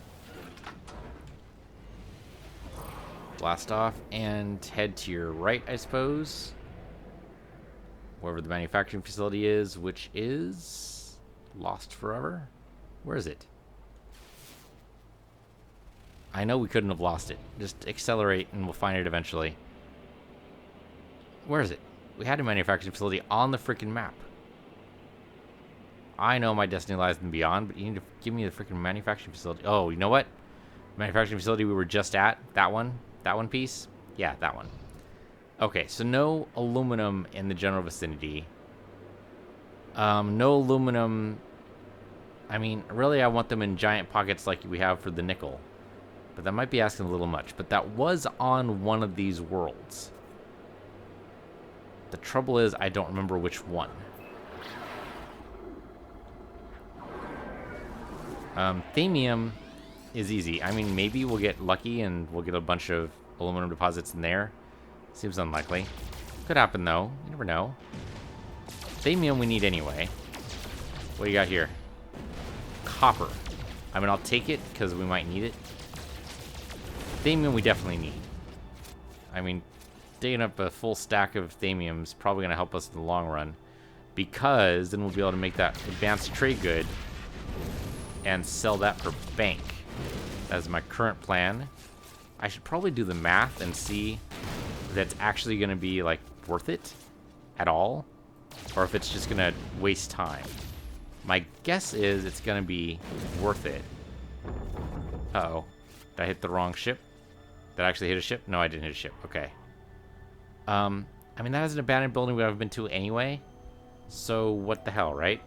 Blast off and head to your right, I suppose. Wherever the manufacturing facility is, which is... Lost forever? Where is it? I know we couldn't have lost it. Just accelerate and we'll find it eventually. Where is it? We had a manufacturing facility on the freaking map. I know my destiny lies in beyond, but you need to give me the freaking manufacturing facility. Oh, you know what? Manufacturing facility we were just at. That one? That one piece? Yeah, that one. Okay, so no aluminum in the general vicinity. No aluminum... I mean, really, I want them in giant pockets like we have for the nickel. But that might be asking a little much. But that was on one of these worlds. The trouble is, I don't remember which one. Thamium is easy. I mean, maybe we'll get lucky and we'll get a bunch of aluminum deposits in there. Seems unlikely. Could happen, though. You never know. Thamium we need anyway. What do you got here? Copper. I mean, I'll take it because we might need it. Thamium we definitely need. I mean, digging up a full stack of thamium is probably going to help us in the long run, because then we'll be able to make that advanced trade good and sell that for bank. That's my current plan. I should probably do the math and see if that's actually going to be, like, worth it at all, or if it's just going to waste time. My guess is it's going to be worth it. Uh-oh. Did I hit the wrong ship? Did I actually hit a ship? No, I didn't hit a ship. Okay. I mean, that is an abandoned building we haven't been to anyway. So, what the hell, right?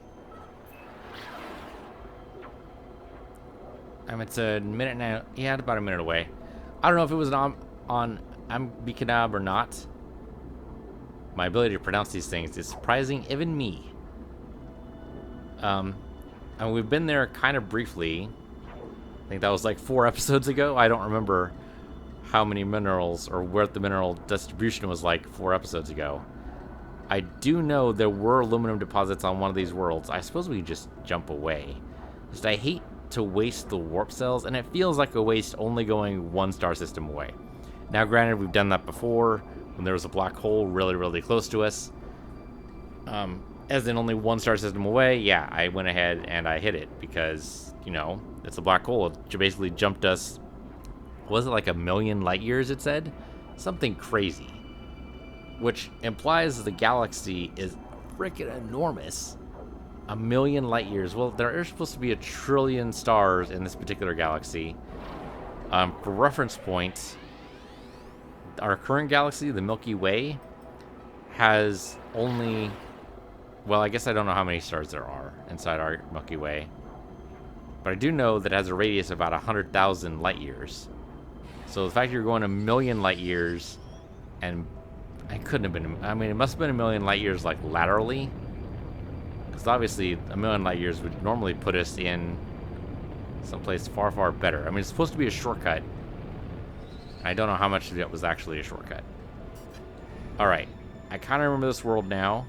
It's a minute now. Yeah, it's about a minute away. I don't know if it was on Ambikanab or not. My ability to pronounce these things is surprising even me. And we've been there kind of briefly. I think that was like 4 episodes ago. I don't remember how many minerals or what the mineral distribution was like 4 episodes ago. I do know there were aluminum deposits on one of these worlds. I suppose we just jump away. Just I hate to waste the warp cells, and it feels like a waste only going 1 star system away. Now, granted, we've done that before when there was a black hole really, really close to us. As in only 1 star system away, yeah, I went ahead and I hit it because, you know, it's a black hole. It basically jumped us, was it like 1,000,000 light years, it said? Something crazy. Which implies the galaxy is freaking enormous. 1,000,000 light years. Well, there are supposed to be 1 trillion stars in this particular galaxy. For reference points, our current galaxy, the Milky Way, has only... Well, I guess I don't know how many stars there are inside our Milky Way. But I do know that it has a radius of about 100,000 light years. So the fact you're going 1,000,000 light years, and it couldn't have been... I mean, it must have been 1,000,000 light years, like, laterally. Because obviously, 1,000,000 light years would normally put us in someplace far, far better. I mean, it's supposed to be a shortcut. I don't know how much of it was actually a shortcut. Alright. I kind of remember this world now.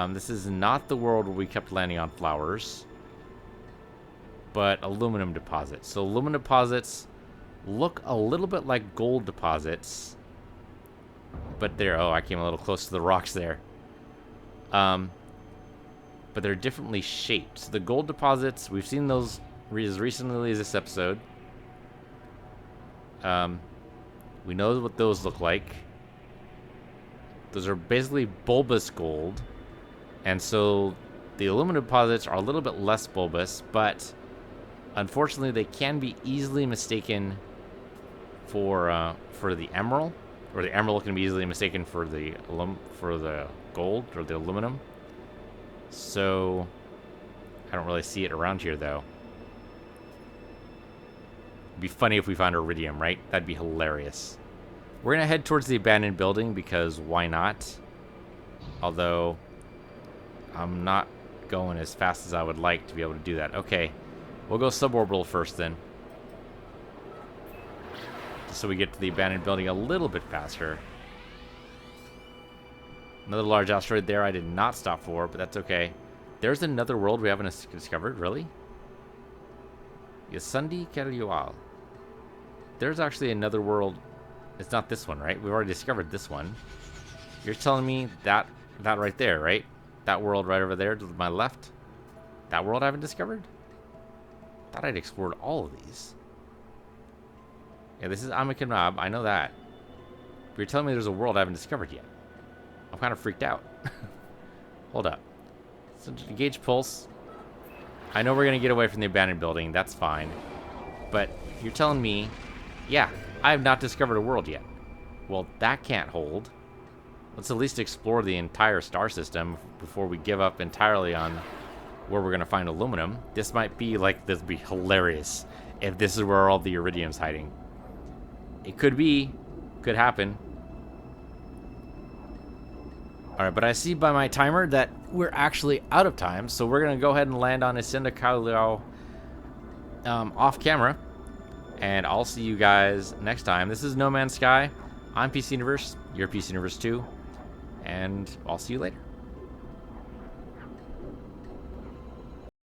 This is not the world where we kept landing on flowers, but aluminum deposits. So aluminum deposits look a little bit like gold deposits, but they're... Oh, I came a little close to the rocks there. But they're differently shaped. So the gold deposits, we've seen those as recently as this episode. We know what those look like. Those are basically bulbous gold. And so the aluminum deposits are a little bit less bulbous, but unfortunately they can be easily mistaken for the emerald, or the emerald can be easily mistaken for the gold or the aluminum. So I don't really see it around here though. It'd be funny if we found iridium, right? That'd be hilarious. We're gonna head towards the abandoned building because why not? Although I'm not going as fast as I would like to be able to do that. Okay, we'll go suborbital first then. Just so we get to the abandoned building a little bit faster. Another large asteroid there I did not stop for, but that's okay. There's another world we haven't discovered, really? Yasundi Karyual. There's actually another world. It's not this one, right? We've already discovered this one. You're telling me that right there, right? That world right over there to my left? That world I haven't discovered? Thought I'd explored all of these. Yeah, this is Amikanab. I know that. But you're telling me there's a world I haven't discovered yet. I'm kind of freaked out. Hold up. So engage pulse. I know we're going to get away from the abandoned building. That's fine. But you're telling me, yeah, I have not discovered a world yet. Well, that can't hold. Let's at least explore the entire star system before we give up entirely on where we're going to find aluminum. This might be like, this would be hilarious if this is where all the iridium's hiding. It could be. Could happen. Alright, but I see by my timer that we're actually out of time, so we're going to go ahead and land on Isenda Kailiao off camera. And I'll see you guys next time. This is No Man's Sky. I'm PC Universe. You're PC Universe too. And I'll see you later.